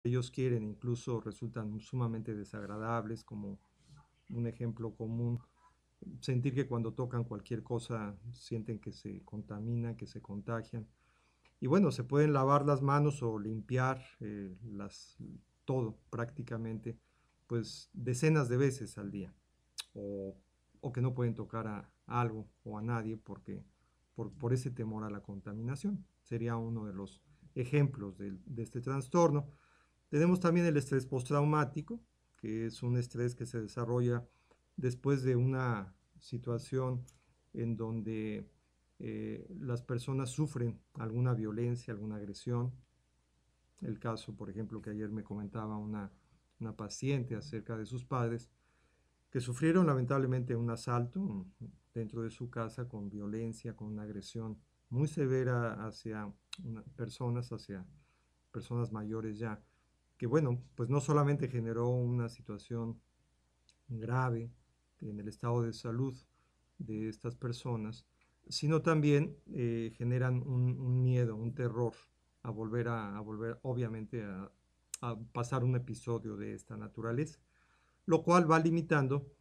ellos quieren, incluso resultan sumamente desagradables, como un ejemplo común, sentir que cuando tocan cualquier cosa sienten que se contaminan, que se contagian. Y bueno, se pueden lavar las manos o limpiar todo prácticamente, pues decenas de veces al día. O, o que no pueden tocar a algo o a nadie por ese temor a la contaminación. Sería uno de los ejemplos de este trastorno. Tenemos también el estrés postraumático, que es un estrés que se desarrolla después de una situación en donde las personas sufren alguna violencia, alguna agresión. El caso, por ejemplo, que ayer me comentaba una paciente acerca de sus padres, que sufrieron lamentablemente un asalto dentro de su casa con violencia, con una agresión muy severa hacia personas mayores ya, que bueno, pues no solamente generó una situación grave en el estado de salud de estas personas, sino también generan un miedo, un terror a volver obviamente a pasar un episodio de esta naturaleza, lo cual va limitando,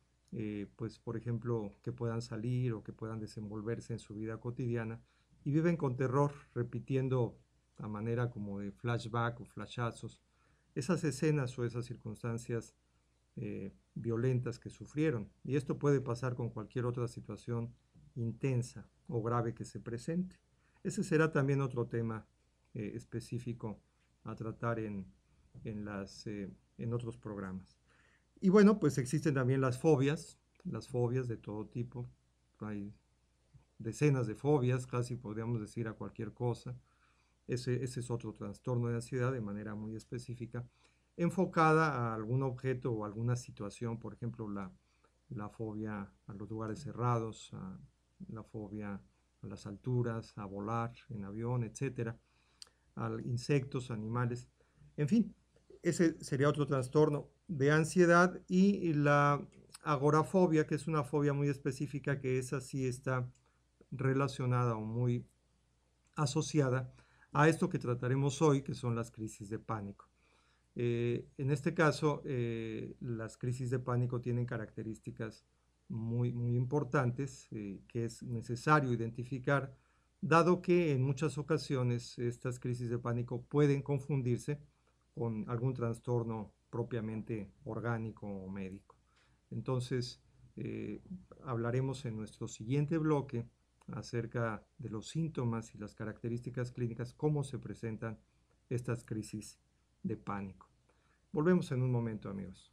pues por ejemplo, que puedan salir o que puedan desenvolverse en su vida cotidiana y viven con terror, repitiendo a manera como de flashback o flashazos esas escenas o esas circunstancias violentas que sufrieron. Y esto puede pasar con cualquier otra situación intensa o grave que se presente. Ese será también otro tema específico a tratar en otros programas. Y bueno, pues existen también las fobias de todo tipo. Hay decenas de fobias, casi podríamos decir a cualquier cosa. Ese es otro trastorno de ansiedad de manera muy específica, enfocada a algún objeto o alguna situación, por ejemplo, la fobia a los lugares cerrados, la fobia a las alturas, a volar en avión, etcétera, a insectos, animales, en fin, ese sería otro trastorno de ansiedad. Y la agorafobia, que es una fobia muy específica, que esa sí está relacionada o muy asociada a esto que trataremos hoy, que son las crisis de pánico. En este caso, las crisis de pánico tienen características muy importantes que es necesario identificar, dado que en muchas ocasiones estas crisis de pánico pueden confundirse con algún trastorno propiamente orgánico o médico. Entonces, eh, hablaremos en nuestro siguiente bloque acerca de los síntomas y las características clínicas, cómo se presentan estas crisis de pánico. Volvemos en un momento, amigos.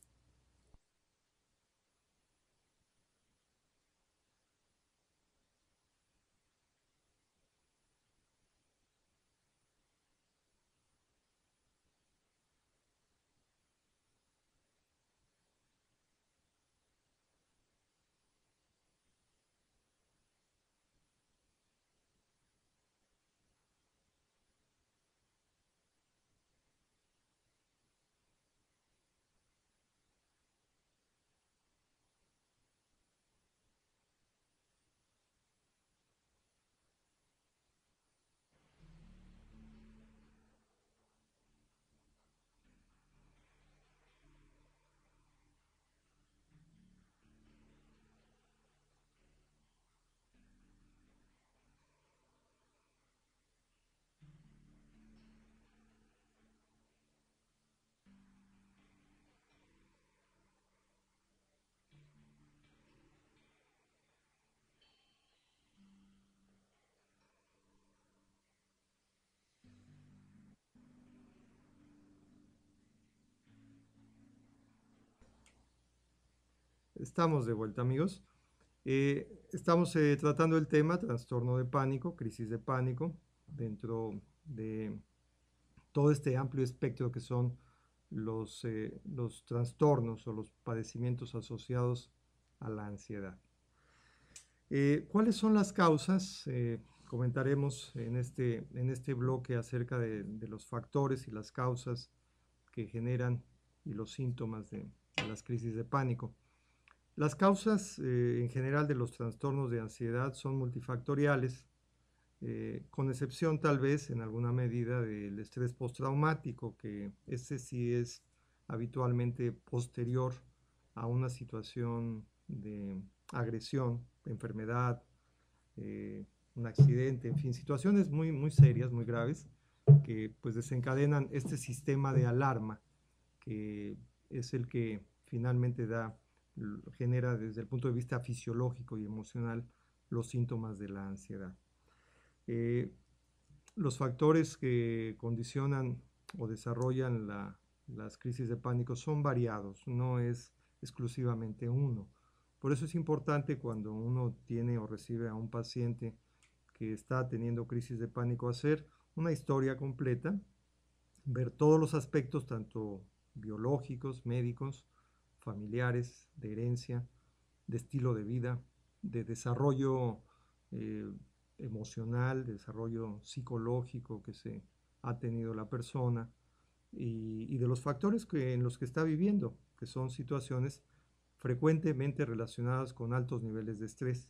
Estamos de vuelta, amigos. Estamos tratando el tema trastorno de pánico, crisis de pánico, dentro de todo este amplio espectro que son los trastornos o los padecimientos asociados a la ansiedad. ¿Cuáles son las causas? Comentaremos en este bloque acerca de los factores y las causas que generan y los síntomas de las crisis de pánico. Las causas en general de los trastornos de ansiedad son multifactoriales. con excepción tal vez en alguna medida del estrés postraumático, que ese sí es habitualmente posterior a una situación de agresión, enfermedad, eh, un accidente, en fin, situaciones muy, muy serias, muy graves, que pues desencadenan este sistema de alarma, que es el que finalmente genera desde el punto de vista fisiológico y emocional los síntomas de la ansiedad. Eh, los factores que condicionan o desarrollan las crisis de pánico son variados, no es exclusivamente uno. Por eso es importante cuando uno tiene o recibe a un paciente que está teniendo crisis de pánico hacer una historia completa, ver todos los aspectos, tanto biológicos, médicos, familiares, de herencia, de estilo de vida, de desarrollo eh, emocional, de desarrollo psicológico que se ha tenido la persona y de los factores en los que está viviendo, que son situaciones frecuentemente relacionadas con altos niveles de estrés.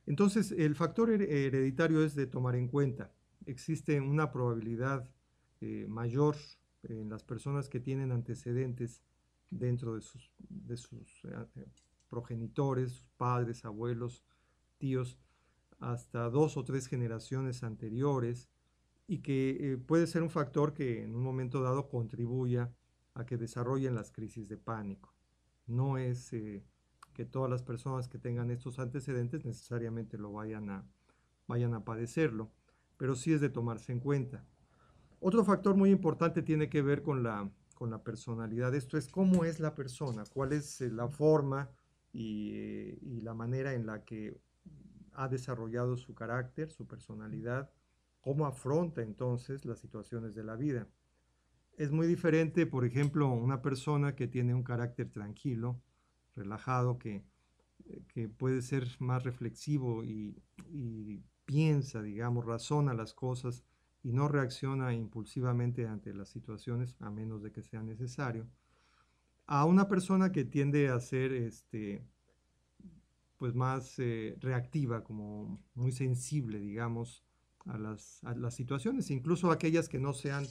Entonces, el factor hereditario es de tomar en cuenta. Existe una probabilidad mayor en las personas que tienen antecedentes dentro de sus progenitores, padres, abuelos, tíos, hasta 2 o 3 generaciones anteriores, y que puede ser un factor que en un momento dado contribuya a que desarrollen las crisis de pánico. No es que todas las personas que tengan estos antecedentes necesariamente vayan a padecerlo, pero sí es de tomarse en cuenta. Otro factor muy importante tiene que ver con la personalidad. Esto es cómo es la persona, cuál es la forma y la manera en la que ha desarrollado su carácter, su personalidad, cómo afronta entonces las situaciones de la vida. Es muy diferente, por ejemplo, una persona que tiene un carácter tranquilo, relajado, que puede ser más reflexivo y piensa, digamos, razona las cosas y no reacciona impulsivamente ante las situaciones a menos de que sea necesario, a una persona que tiende a ser pues más reactiva, como muy sensible, digamos, a las situaciones, incluso aquellas que no sean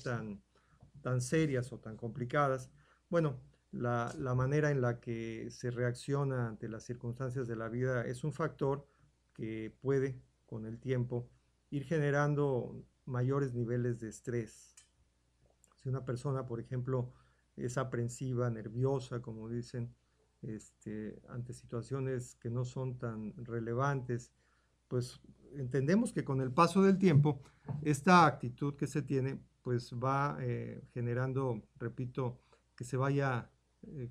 tan serias o tan complicadas. Bueno, la manera en la que se reacciona ante las circunstancias de la vida es un factor que puede, con el tiempo, ir generando mayores niveles de estrés. Si una persona, por ejemplo, es aprensiva, nerviosa, como dicen, ante situaciones que no son tan relevantes, pues entendemos que con el paso del tiempo, esta actitud que se tiene, pues va generando, repito, que se vaya,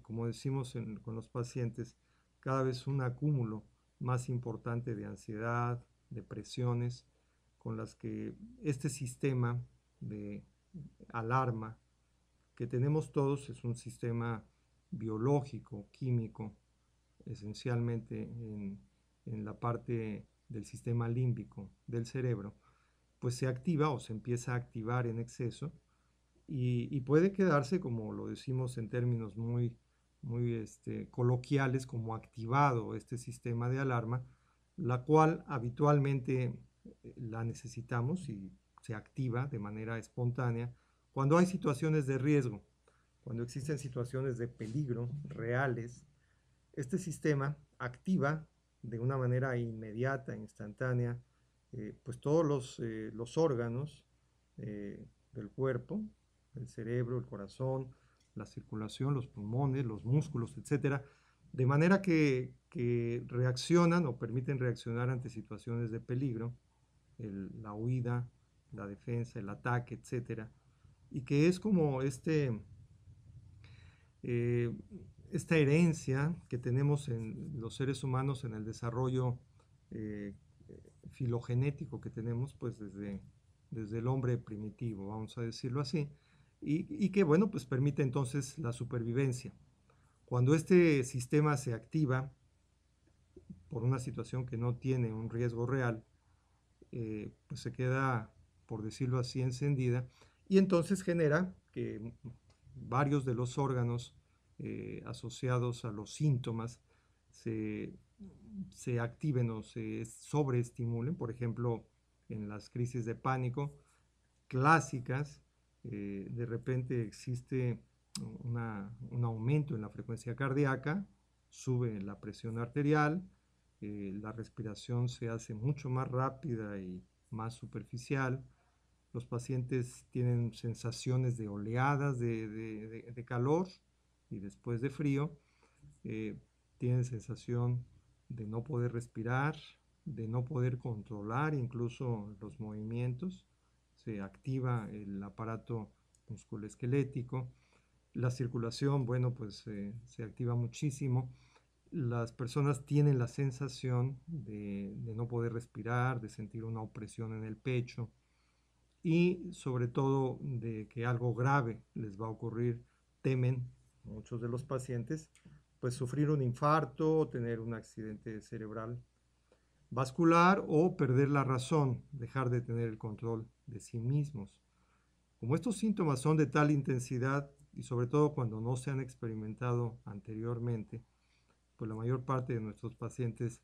como decimos con los pacientes, cada vez un acúmulo más importante de ansiedad, depresiones, con las que este sistema de alarma que tenemos todos es un sistema biológico, químico, esencialmente en la parte del sistema límbico del cerebro, pues se activa o se empieza a activar en exceso y puede quedarse, como lo decimos en términos muy coloquiales, como activado este sistema de alarma, la cual habitualmente la necesitamos y se activa de manera espontánea cuando hay situaciones de riesgo, cuando existen situaciones de peligro reales. Este sistema activa de una manera inmediata, instantánea, pues todos los órganos del cuerpo, el cerebro, el corazón, la circulación, los pulmones, los músculos, etcétera, de manera que reaccionan o permiten reaccionar ante situaciones de peligro, la huida, la defensa, el ataque, etcétera, y que es como eh, esta herencia que tenemos en los seres humanos en el desarrollo eh, filogenético que tenemos pues desde el hombre primitivo, vamos a decirlo así, y que bueno, pues permite entonces la supervivencia. Cuando este sistema se activa por una situación que no tiene un riesgo real, pues se queda, por decirlo así, encendida y entonces genera que varios de los órganos asociados a los síntomas se, se activen o se sobreestimulen. Por ejemplo, en las crisis de pánico clásicas, de repente existe un aumento en la frecuencia cardíaca, sube la presión arterial, la respiración se hace mucho más rápida y más superficial. Los pacientes tienen sensaciones de oleadas de calor y después de frío. Tienen sensación de no poder respirar, de no poder controlar incluso los movimientos. Se activa el aparato musculoesquelético. La circulación, bueno, pues se activa muchísimo. Las personas tienen la sensación de no poder respirar, de sentir una opresión en el pecho y sobre todo de que algo grave les va a ocurrir. Temen muchos de los pacientes pues sufrir un infarto, tener un accidente cerebral vascular o perder la razón, dejar de tener el control de sí mismos. Como estos síntomas son de tal intensidad y sobre todo cuando no se han experimentado anteriormente, pues la mayor parte de nuestros pacientes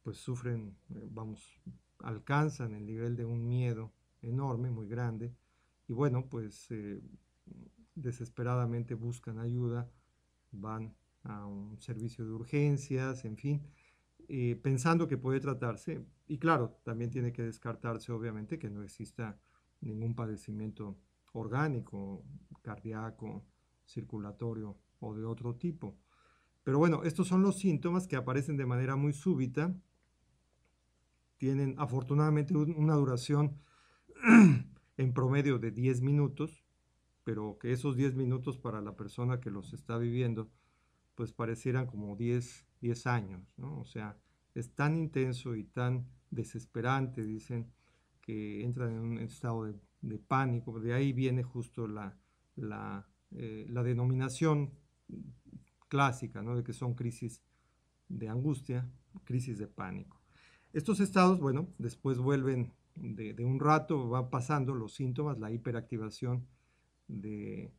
pues sufren, vamos, alcanzan el nivel de un miedo enorme, muy grande, y bueno, pues desesperadamente buscan ayuda, van a un servicio de urgencias, en fin, pensando que puede tratarse, y claro, también tiene que descartarse obviamente que no exista ningún padecimiento orgánico, cardíaco, circulatorio o de otro tipo. Pero bueno, estos son los síntomas que aparecen de manera muy súbita, tienen afortunadamente una duración en promedio de 10 minutos, pero que esos 10 minutos para la persona que los está viviendo, pues parecieran como 10 años, ¿no? O sea, es tan intenso y tan desesperante, dicen, que entran en un estado de pánico. De ahí viene justo la denominación clásica, ¿no? De que son crisis de angustia, crisis de pánico. Estos estados, bueno, después vuelven de un rato, van pasando los síntomas, la hiperactivación de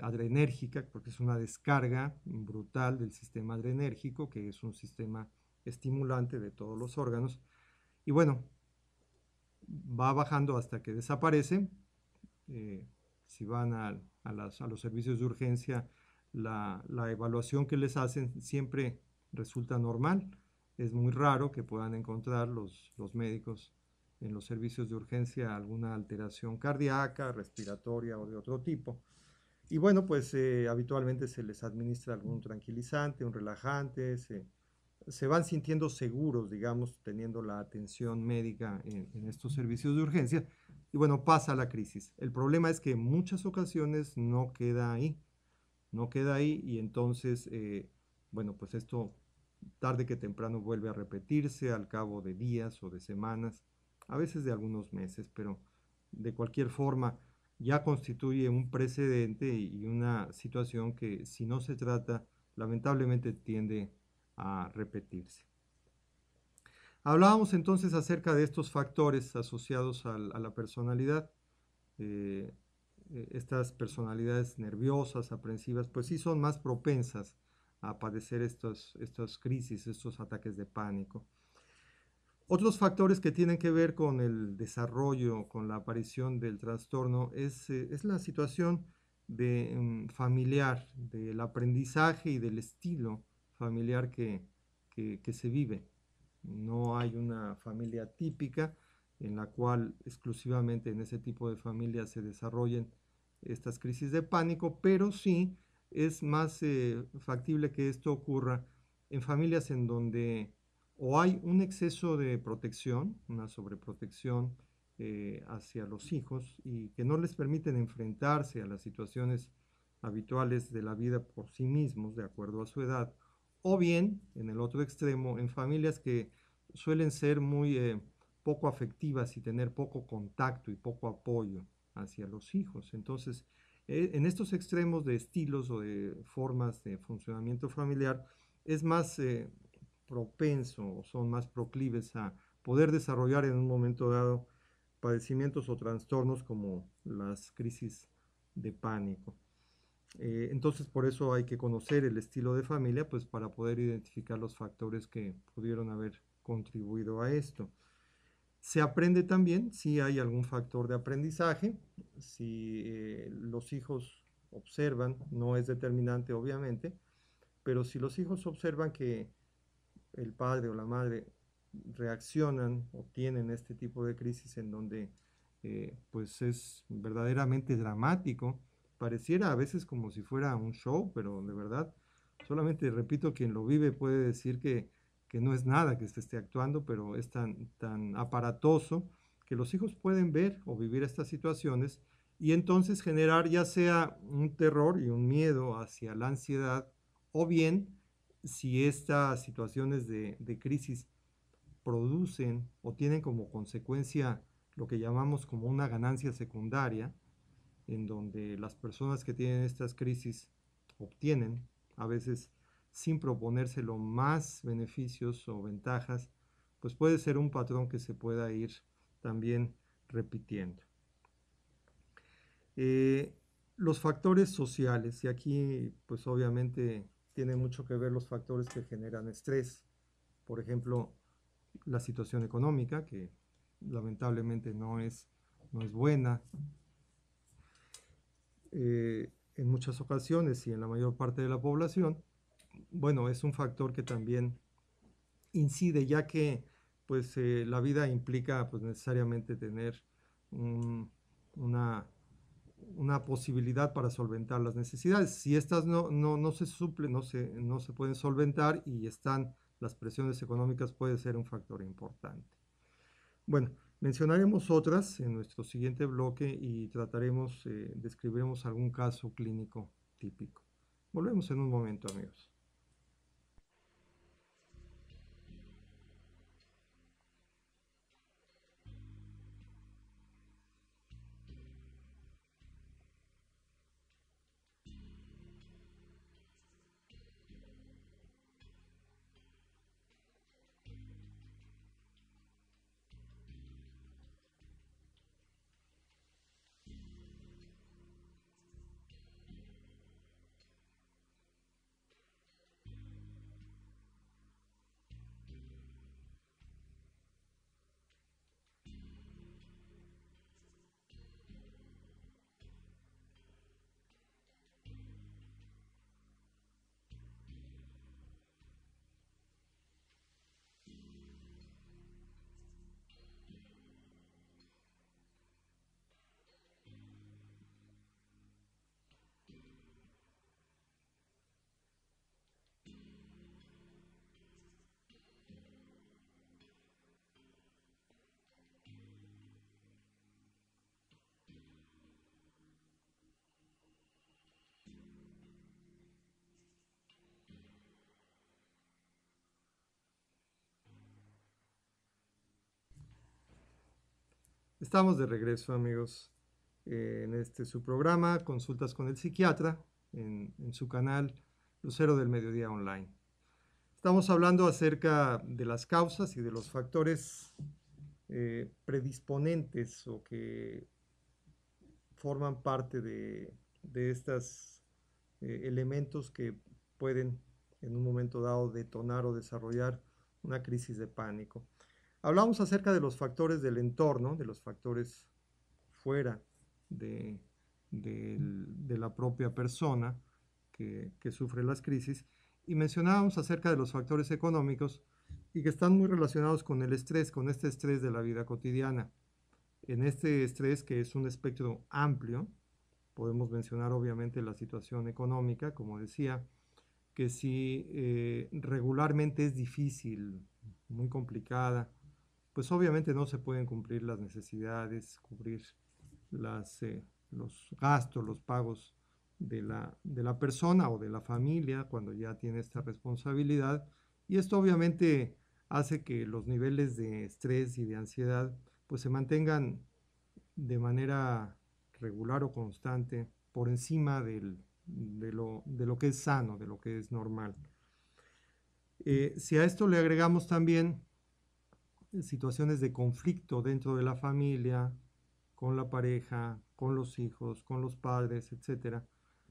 adrenérgica, porque es una descarga brutal del sistema adrenérgico, que es un sistema estimulante de todos los órganos. Y bueno, va bajando hasta que desaparece. Si van a los servicios de urgencia, la evaluación que les hacen siempre resulta normal. Es muy raro que puedan encontrar los médicos en los servicios de urgencia alguna alteración cardíaca, respiratoria o de otro tipo. Y bueno, pues habitualmente se les administra algún tranquilizante, un relajante, se van sintiendo seguros, digamos, teniendo la atención médica en estos servicios de urgencia. Y bueno, pasa la crisis. El problema es que en muchas ocasiones no queda ahí, no queda ahí y entonces, bueno, pues esto tarde que temprano vuelve a repetirse al cabo de días o de semanas, a veces de algunos meses, pero de cualquier forma ya constituye un precedente y una situación que si no se trata, lamentablemente tiende a repetirse. Hablábamos entonces acerca de estos factores asociados a la personalidad. Eh, Estas personalidades nerviosas, aprensivas, pues sí son más propensas a padecer estas crisis, estos ataques de pánico. Otros factores que tienen que ver con el desarrollo, con la aparición del trastorno, es la situación familiar, del aprendizaje y del estilo familiar que se vive. No hay una familia típica en la cual exclusivamente en ese tipo de familias se desarrollen estas crisis de pánico, pero sí es más factible que esto ocurra en familias en donde o hay un exceso de protección, una sobreprotección hacia los hijos y que no les permiten enfrentarse a las situaciones habituales de la vida por sí mismos, de acuerdo a su edad, o bien, en el otro extremo, en familias que suelen ser muy poco afectivas y tener poco contacto y poco apoyo hacia los hijos. Entonces, en estos extremos de estilos o de formas de funcionamiento familiar, es más propenso o son más proclives a poder desarrollar en un momento dado padecimientos o trastornos como las crisis de pánico. Entonces, por eso hay que conocer el estilo de familia, pues para poder identificar los factores que pudieron haber contribuido a esto. Se aprende también si hay algún factor de aprendizaje, si los hijos observan, no es determinante obviamente, pero si los hijos observan que el padre o la madre reaccionan o tienen este tipo de crisis en donde pues es verdaderamente dramático, pareciera a veces como si fuera un show, pero de verdad, solamente repito, quien lo vive puede decir que no es nada que se esté actuando, pero es tan aparatoso que los hijos pueden ver o vivir estas situaciones y entonces generar ya sea un terror y un miedo hacia la ansiedad o bien si estas situaciones de crisis producen o tienen como consecuencia lo que llamamos como una ganancia secundaria, en donde las personas que tienen estas crisis obtienen, a veces sin proponérselo, más beneficios o ventajas, pues puede ser un patrón que se pueda ir también repitiendo. Eh, los factores sociales, y aquí pues obviamente tiene mucho que ver los factores que generan estrés, por ejemplo, la situación económica, que lamentablemente no es buena en muchas ocasiones y en la mayor parte de la población. Bueno, es un factor que también incide, ya que pues la vida implica pues necesariamente tener un, una, una posibilidad para solventar las necesidades. Si estas no se suplen, no se pueden solventar y están las presiones económicas, puede ser un factor importante. Bueno, mencionaremos otras en nuestro siguiente bloque y describiremos algún caso clínico típico. Volvemos en un momento, amigos. Estamos de regreso, amigos, en su programa, Consultas con el Psiquiatra, en su canal Lucero del Mediodía Online. Estamos hablando acerca de las causas y de los factores predisponentes o que forman parte de estos elementos que pueden en un momento dado detonar o desarrollar una crisis de pánico. Hablamos acerca de los factores del entorno, de los factores fuera de, de la propia persona que sufre las crisis, y mencionábamos acerca de los factores económicos y que están muy relacionados con el estrés, con este estrés de la vida cotidiana. En este estrés, que es un espectro amplio, podemos mencionar obviamente la situación económica, como decía, que si regularmente es difícil, muy complicada, pues obviamente no se pueden cumplir las necesidades, cubrir los gastos, los pagos de la persona o de la familia cuando ya tiene esta responsabilidad. Y esto obviamente hace que los niveles de estrés y de ansiedad pues se mantengan de manera regular o constante por encima de lo que es sano, de lo que es normal. Si a esto le agregamos también situaciones de conflicto dentro de la familia, con la pareja, con los hijos, con los padres, etcétera.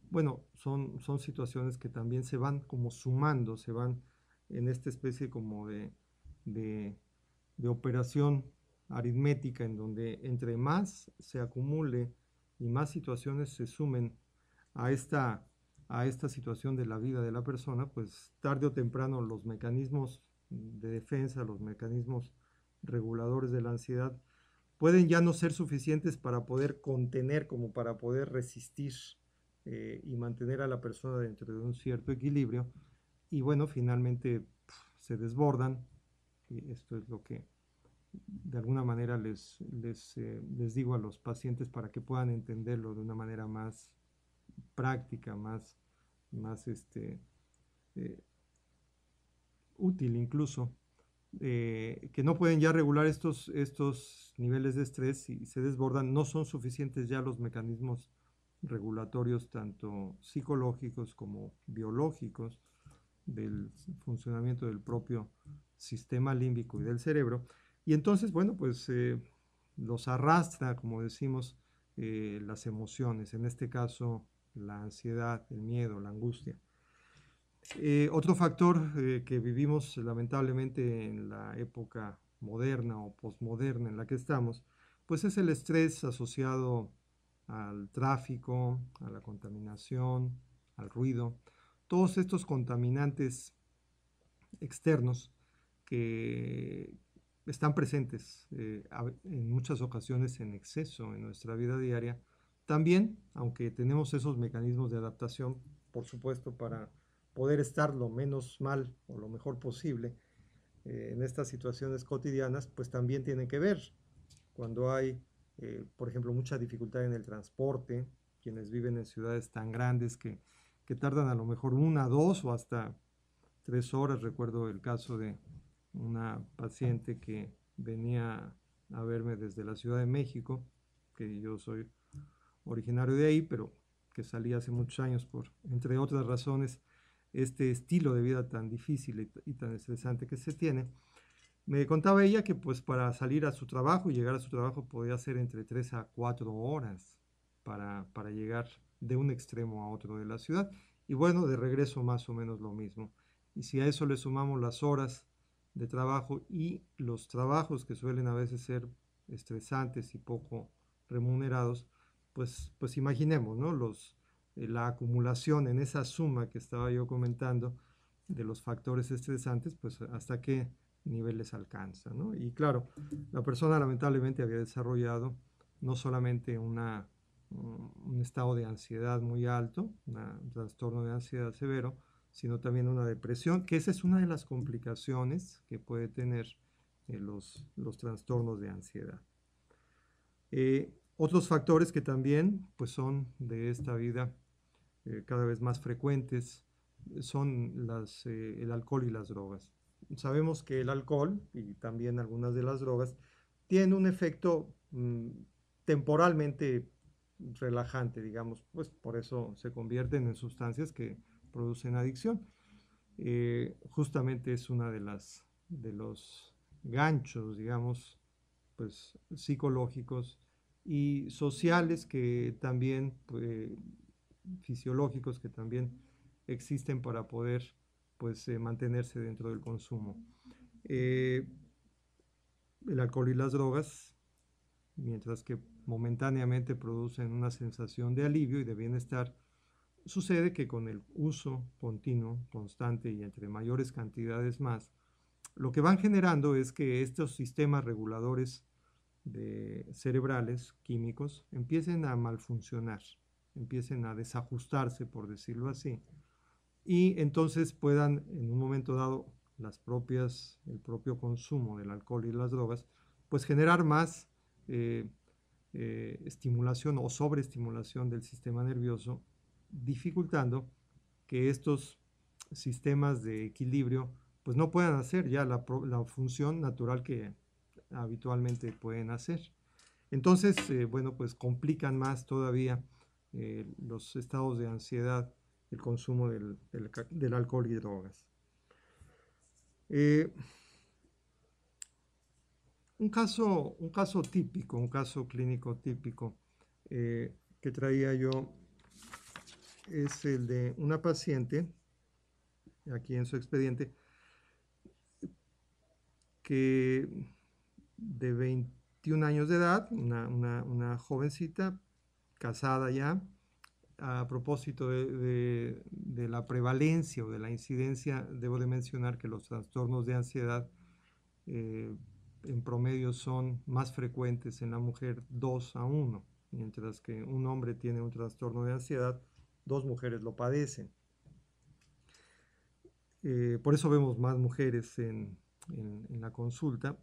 Bueno, son situaciones que también se van como sumando, se van en esta especie como de operación aritmética en donde entre más se acumule y más situaciones se sumen a esta situación de la vida de la persona, pues tarde o temprano los mecanismos de defensa, los mecanismos reguladores de la ansiedad, pueden ya no ser suficientes para poder contener, como para poder resistir y mantener a la persona dentro de un cierto equilibrio. Y bueno, finalmente se desbordan. Y esto es lo que de alguna manera les digo a los pacientes para que puedan entenderlo de una manera más práctica, más eh, útil incluso, que no pueden ya regular estos niveles de estrés y se desbordan, no son suficientes ya los mecanismos regulatorios tanto psicológicos como biológicos del funcionamiento del propio sistema límbico y del cerebro. Y entonces, bueno, pues los arrastra, como decimos, las emociones, en este caso la ansiedad, el miedo, la angustia. Otro factor que vivimos lamentablemente en la época moderna o posmoderna en la que estamos, pues es el estrés asociado al tráfico, a la contaminación, al ruido, todos estos contaminantes externos que están presentes en muchas ocasiones en exceso en nuestra vida diaria. También, aunque tenemos esos mecanismos de adaptación, por supuesto, para poder estar lo menos mal o lo mejor posible en estas situaciones cotidianas, pues también tienen que ver cuando hay, por ejemplo, mucha dificultad en el transporte, quienes viven en ciudades tan grandes que tardan a lo mejor 1, 2 o hasta 3 horas. Recuerdo el caso de una paciente que venía a verme desde la Ciudad de México, que yo soy originario de ahí, pero que salí hace muchos años por, entre otras razones, este estilo de vida tan difícil y tan estresante que se tiene. Me contaba ella que pues para salir a su trabajo y llegar a su trabajo podía ser entre 3 a 4 horas para llegar de un extremo a otro de la ciudad. Y bueno, de regreso más o menos lo mismo. Y si a eso le sumamos las horas de trabajo y los trabajos que suelen a veces ser estresantes y poco remunerados, pues imaginemos, ¿no? La acumulación en esa suma que estaba yo comentando de los factores estresantes, pues hasta qué niveles alcanza, ¿no? Y claro, la persona lamentablemente había desarrollado no solamente un estado de ansiedad muy alto, un trastorno de ansiedad severo, sino también una depresión, que esa es una de las complicaciones que puede tener los trastornos de ansiedad. Otros factores que también pues, son de esta vida cada vez más frecuentes son el alcohol y las drogas. Sabemos que el alcohol y también algunas de las drogas tienen un efecto temporalmente relajante, digamos, pues por eso se convierten en sustancias que producen adicción. Justamente es una de los ganchos, digamos, pues psicológicos y sociales que también, pues, fisiológicos que también existen para poder pues mantenerse dentro del consumo. Eh, el alcohol y las drogas, mientras que momentáneamente producen una sensación de alivio y de bienestar, sucede que con el uso continuo, constante y entre mayores cantidades más, lo que van generando es que estos sistemas reguladores cerebrales, químicos, empiecen a malfuncionar, empiecen a desajustarse, por decirlo así, y entonces puedan en un momento dado el propio consumo del alcohol y las drogas, pues generar más eh, estimulación o sobreestimulación del sistema nervioso, dificultando que estos sistemas de equilibrio pues no puedan hacer ya la función natural que habitualmente pueden hacer. Entonces, bueno, pues complican más todavía los estados de ansiedad, el consumo del alcohol y drogas. Eh, un caso típico, un caso clínico típico que traía yo es el de una paciente, aquí en su expediente, que de 21 años de edad, una jovencita, casada ya. A propósito de la prevalencia o de la incidencia, debo de mencionar que los trastornos de ansiedad eh, en promedio son más frecuentes en la mujer 2 a 1, mientras que un hombre tiene un trastorno de ansiedad, 2 mujeres lo padecen. Por eso vemos más mujeres en la consulta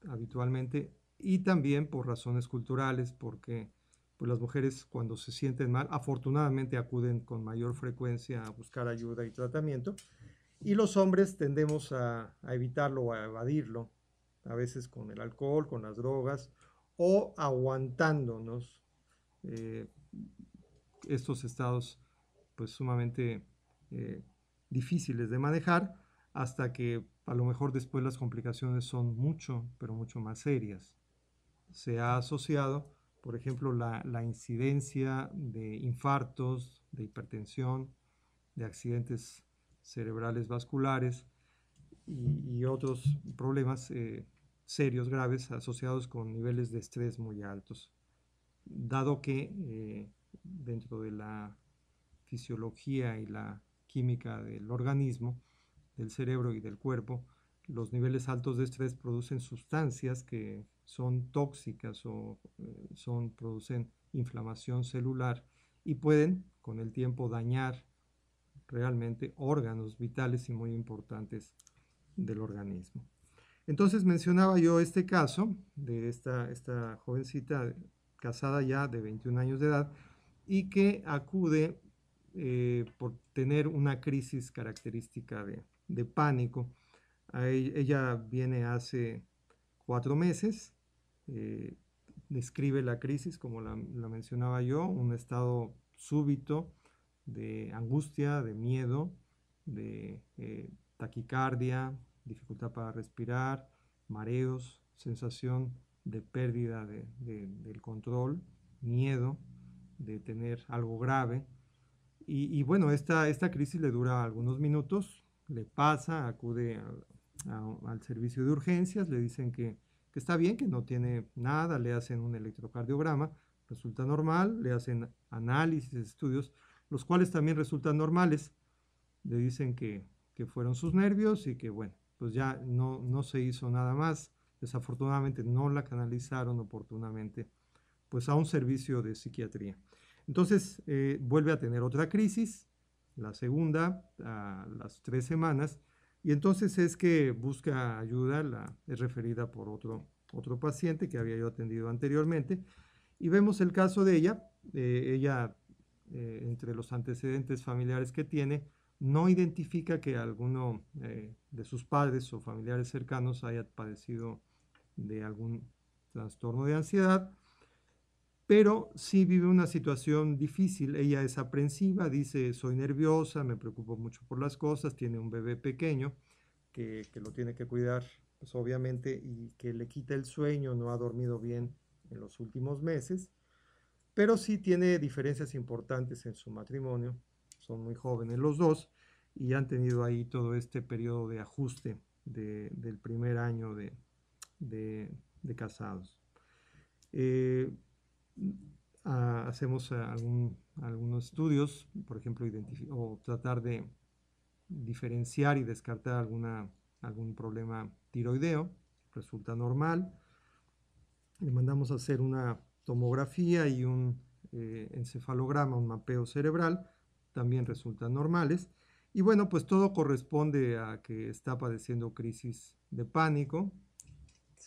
habitualmente, y también por razones culturales, porque pues, las mujeres cuando se sienten mal, afortunadamente acuden con mayor frecuencia a buscar ayuda y tratamiento, y los hombres tendemos a evitarlo o a evadirlo, a veces con el alcohol, con las drogas, o aguantándonos eh, estos estados pues sumamente eh, difíciles de manejar, hasta que a lo mejor después las complicaciones son mucho, pero mucho más serias. Se ha asociado, por ejemplo, la incidencia de infartos, de hipertensión, de accidentes cerebrales vasculares y otros problemas serios, graves, asociados con niveles de estrés muy altos. Dado que dentro de la fisiología y la química del organismo, del cerebro y del cuerpo, los niveles altos de estrés producen sustancias que son tóxicas o producen inflamación celular y pueden con el tiempo dañar realmente órganos vitales y muy importantes del organismo. Entonces mencionaba yo este caso de esta jovencita casada ya de 21 años de edad y que acude por tener una crisis característica de pánico. Ella viene hace 4 meses, eh, describe la crisis como la mencionaba yo, un estado súbito de angustia, de miedo, de taquicardia, dificultad para respirar, mareos, sensación de pérdida del control, miedo de tener algo grave. Y bueno, esta crisis le dura algunos minutos, le pasa, acude al servicio de urgencias, le dicen que está bien, que no tiene nada, le hacen un electrocardiograma, resulta normal, le hacen análisis, estudios, los cuales también resultan normales, le dicen que fueron sus nervios y que bueno, pues ya no se hizo nada más, desafortunadamente no la canalizaron oportunamente pues a un servicio de psiquiatría. Entonces vuelve a tener otra crisis, la segunda a las 3 semanas, y entonces es que busca ayuda, es referida por otro paciente que había yo atendido anteriormente, y vemos el caso de ella. Ella, entre los antecedentes familiares que tiene, no identifica que alguno de sus padres o familiares cercanos haya padecido de algún trastorno de ansiedad, pero sí vive una situación difícil. Ella es aprensiva, dice, soy nerviosa, me preocupo mucho por las cosas, tiene un bebé pequeño que lo tiene que cuidar, pues obviamente, y que le quita el sueño, no ha dormido bien en los últimos meses, pero sí tiene diferencias importantes en su matrimonio, son muy jóvenes los dos y han tenido ahí todo este periodo de ajuste del primer año de casados. Eh, Hacemos algunos estudios, por ejemplo, o tratar de diferenciar y descartar algún problema tiroideo, resulta normal. Le mandamos a hacer una tomografía y un encefalograma, un mapeo cerebral, también resultan normales. Y bueno, pues todo corresponde a que está padeciendo crisis de pánico.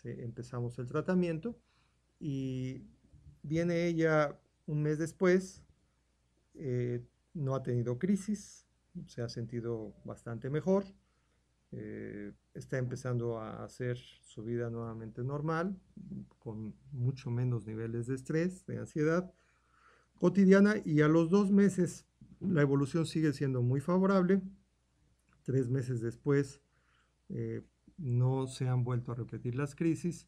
Empezamos el tratamiento y viene ella un mes después, eh, no ha tenido crisis, se ha sentido bastante mejor, está empezando a hacer su vida nuevamente normal, con mucho menos niveles de estrés, de ansiedad cotidiana, y a los 2 meses la evolución sigue siendo muy favorable. 3 meses después no se han vuelto a repetir las crisis,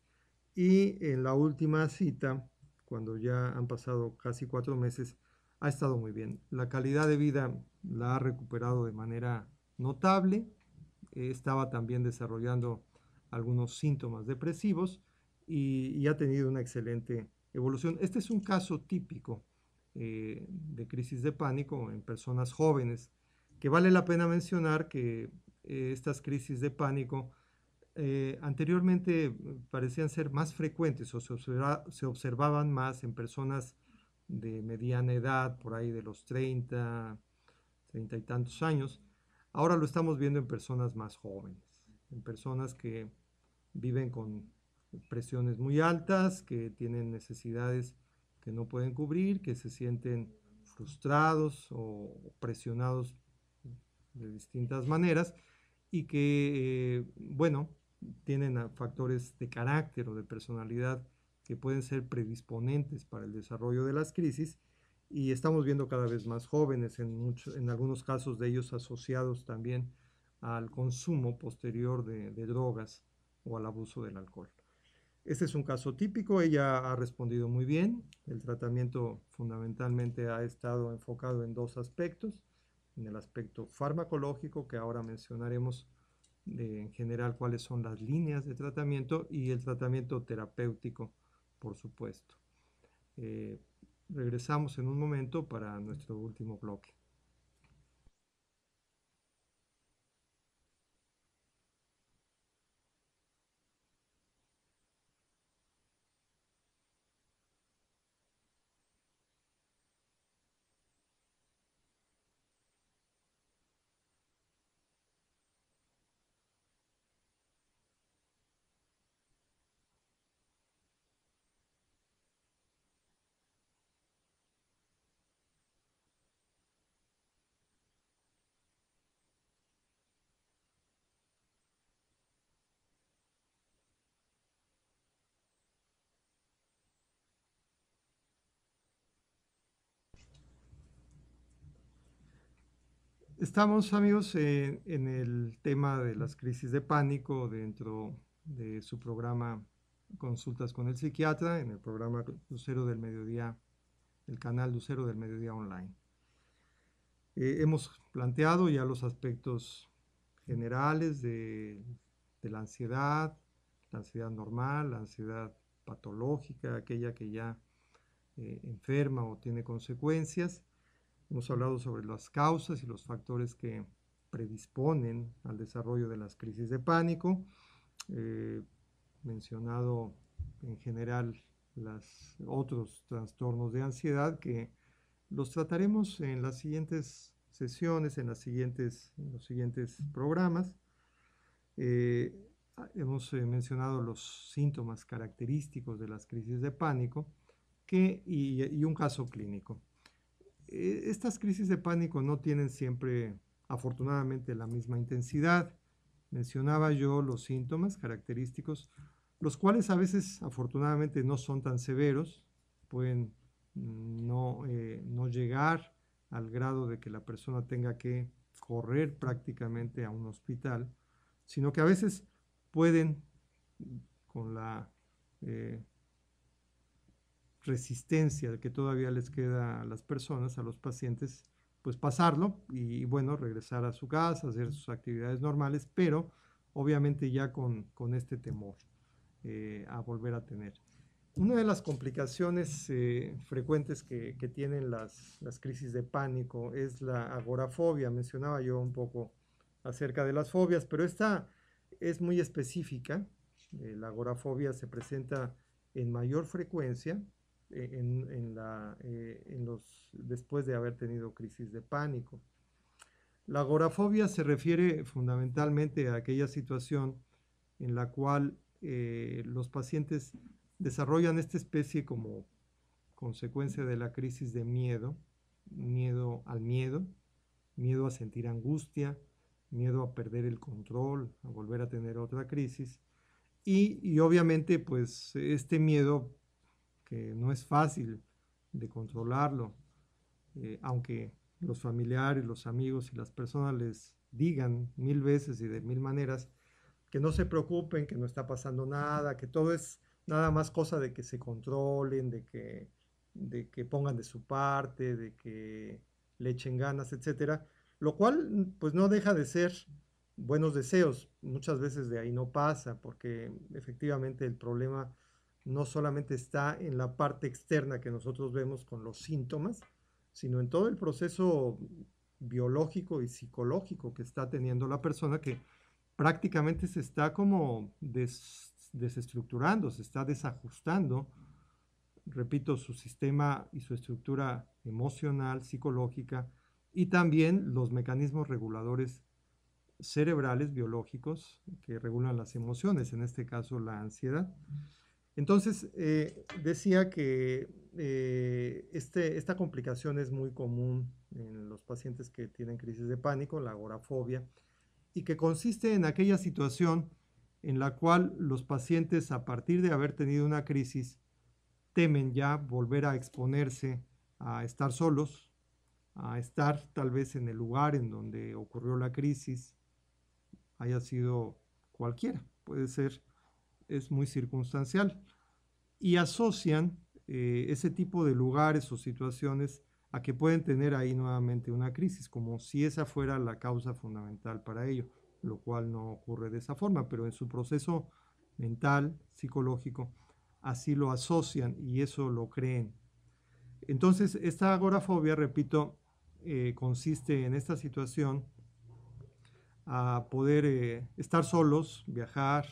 y en la última cita, cuando ya han pasado casi 4 meses, ha estado muy bien. La calidad de vida la ha recuperado de manera notable. Estaba también desarrollando algunos síntomas depresivos y ha tenido una excelente evolución. Este es un caso típico de crisis de pánico en personas jóvenes, que vale la pena mencionar que estas crisis de pánico anteriormente parecían ser más frecuentes o se observaban más en personas de mediana edad, por ahí de los 30 y tantos años. Ahora lo estamos viendo en personas más jóvenes, en personas que viven con presiones muy altas, que tienen necesidades que no pueden cubrir, que se sienten frustrados o presionados de distintas maneras y que, bueno, tienen factores de carácter o de personalidad que pueden ser predisponentes para el desarrollo de las crisis y estamos viendo cada vez más jóvenes, en algunos casos de ellos asociados también al consumo posterior de drogas o al abuso del alcohol. Este es un caso típico, ella ha respondido muy bien, el tratamiento fundamentalmente ha estado enfocado en dos aspectos, en el aspecto farmacológico, que ahora mencionaremos en general cuáles son las líneas de tratamiento, y el tratamiento terapéutico, por supuesto. Eh, Regresamos en un momento para nuestro último bloque. Estamos, amigos, en el tema de las crisis de pánico dentro de su programa Consultas con el Psiquiatra, en el programa Lucero del Mediodía, el canal Lucero del Mediodía Online. Hemos planteado ya los aspectos generales de la ansiedad normal, la ansiedad patológica, aquella que ya enferma o tiene consecuencias. Hemos hablado sobre las causas y los factores que predisponen al desarrollo de las crisis de pánico. Mencionado en general los otros trastornos de ansiedad que los trataremos en las siguientes sesiones, en los siguientes programas. Eh, Hemos mencionado los síntomas característicos de las crisis de pánico y un caso clínico. Estas crisis de pánico no tienen siempre, afortunadamente, la misma intensidad. Mencionaba yo los síntomas característicos, los cuales a veces, afortunadamente, no son tan severos, pueden no llegar al grado de que la persona tenga que correr prácticamente a un hospital, sino que a veces pueden, con la eh, resistencia que todavía les queda a las personas, a los pacientes, pues pasarlo y bueno, regresar a su casa, hacer sus actividades normales, pero obviamente ya con este temor a volver a tener. Una de las complicaciones frecuentes que tienen las crisis de pánico es la agorafobia. Mencionaba yo un poco acerca de las fobias, pero esta es muy específica. La agorafobia se presenta en mayor frecuencia después de haber tenido crisis de pánico. La agorafobia se refiere fundamentalmente a aquella situación en la cual los pacientes desarrollan esta especie como consecuencia de la crisis de miedo, miedo al miedo, miedo a sentir angustia, miedo a perder el control, a volver a tener otra crisis. Y obviamente pues este miedo que no es fácil de controlarlo, aunque los familiares, los amigos y las personas les digan mil veces y de mil maneras que no se preocupen, que no está pasando nada, que todo es nada más cosa de que se controlen, de que pongan de su parte, de que le echen ganas, etcétera, lo cual pues no deja de ser buenos deseos. Muchas veces de ahí no pasa, porque efectivamente el problema no solamente está en la parte externa que nosotros vemos con los síntomas, sino en todo el proceso biológico y psicológico que está teniendo la persona, que prácticamente se está como desestructurando, se está desajustando, repito, su sistema y su estructura emocional, psicológica, y también los mecanismos reguladores cerebrales biológicos que regulan las emociones, en este caso la ansiedad. Entonces, decía que esta complicación es muy común en los pacientes que tienen crisis de pánico, la agorafobia, y que consiste en aquella situación en la cual los pacientes, a partir de haber tenido una crisis, temen ya volver a exponerse a estar solos, a estar tal vez en el lugar en donde ocurrió la crisis, haya sido cualquiera, puede ser, es muy circunstancial, y asocian ese tipo de lugares o situaciones a que pueden tener ahí nuevamente una crisis, como si esa fuera la causa fundamental para ello, lo cual no ocurre de esa forma, pero en su proceso mental, psicológico, así lo asocian y eso lo creen. Entonces, esta agorafobia, repito, consiste en esta situación a poder estar solos, viajar,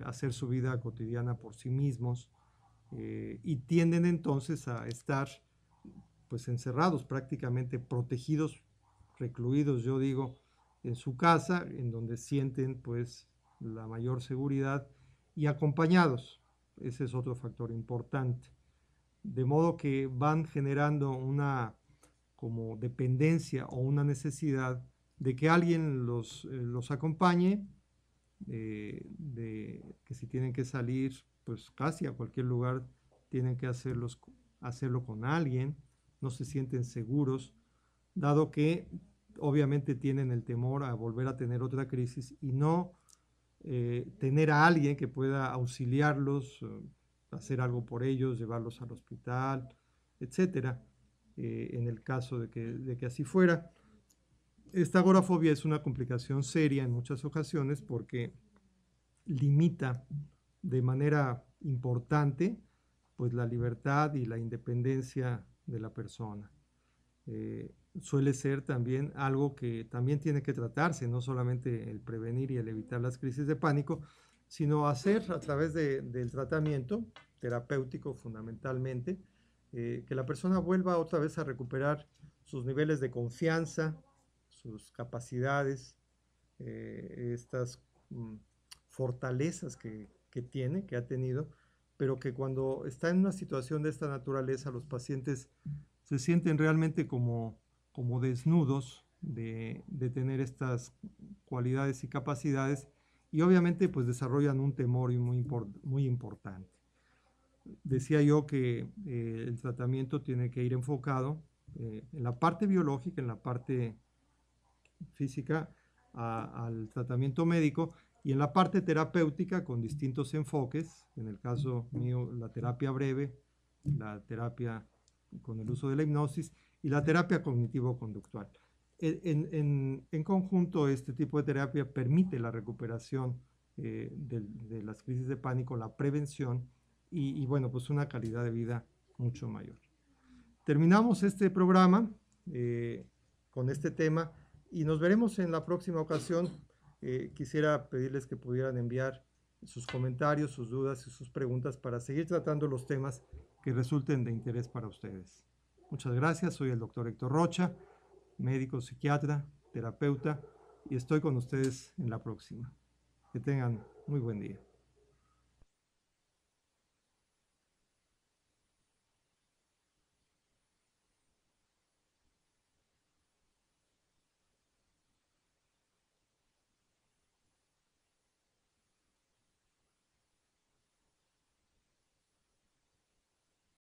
hacer su vida cotidiana por sí mismos, y tienden entonces a estar pues encerrados, prácticamente protegidos, recluidos, yo digo, en su casa, en donde sienten pues la mayor seguridad y acompañados. Ese es otro factor importante. De modo que van generando una como dependencia o una necesidad de que alguien los acompañe, de que si tienen que salir, pues casi a cualquier lugar tienen que hacerlo con alguien, no se sienten seguros, dado que obviamente tienen el temor a volver a tener otra crisis y no tener a alguien que pueda auxiliarlos, hacer algo por ellos, llevarlos al hospital, etcétera, en el caso de que así fuera. Esta agorafobia es una complicación seria en muchas ocasiones porque limita de manera importante pues la libertad y la independencia de la persona. Suele ser también algo que también tiene que tratarse, no solamente el prevenir y el evitar las crisis de pánico, sino hacer a través del tratamiento terapéutico fundamentalmente, que la persona vuelva otra vez a recuperar sus niveles de confianza, sus capacidades, estas fortalezas que tiene, que ha tenido, pero que cuando está en una situación de esta naturaleza, los pacientes se sienten realmente como desnudos de tener estas cualidades y capacidades y obviamente pues desarrollan un temor muy importante. Decía yo que el tratamiento tiene que ir enfocado en la parte biológica, en la parte física, al tratamiento médico y en la parte terapéutica con distintos enfoques, en el caso mío la terapia breve, la terapia con el uso de la hipnosis y la terapia cognitivo-conductual. En conjunto, este tipo de terapia permite la recuperación de las crisis de pánico, la prevención y bueno, pues una calidad de vida mucho mayor. Terminamos este programa con este tema y nos veremos en la próxima ocasión. Quisiera pedirles que pudieran enviar sus comentarios, sus dudas y sus preguntas para seguir tratando los temas que resulten de interés para ustedes. Muchas gracias, soy el doctor Héctor Rocha, médico psiquiatra, terapeuta, y estoy con ustedes en la próxima. Que tengan muy buen día.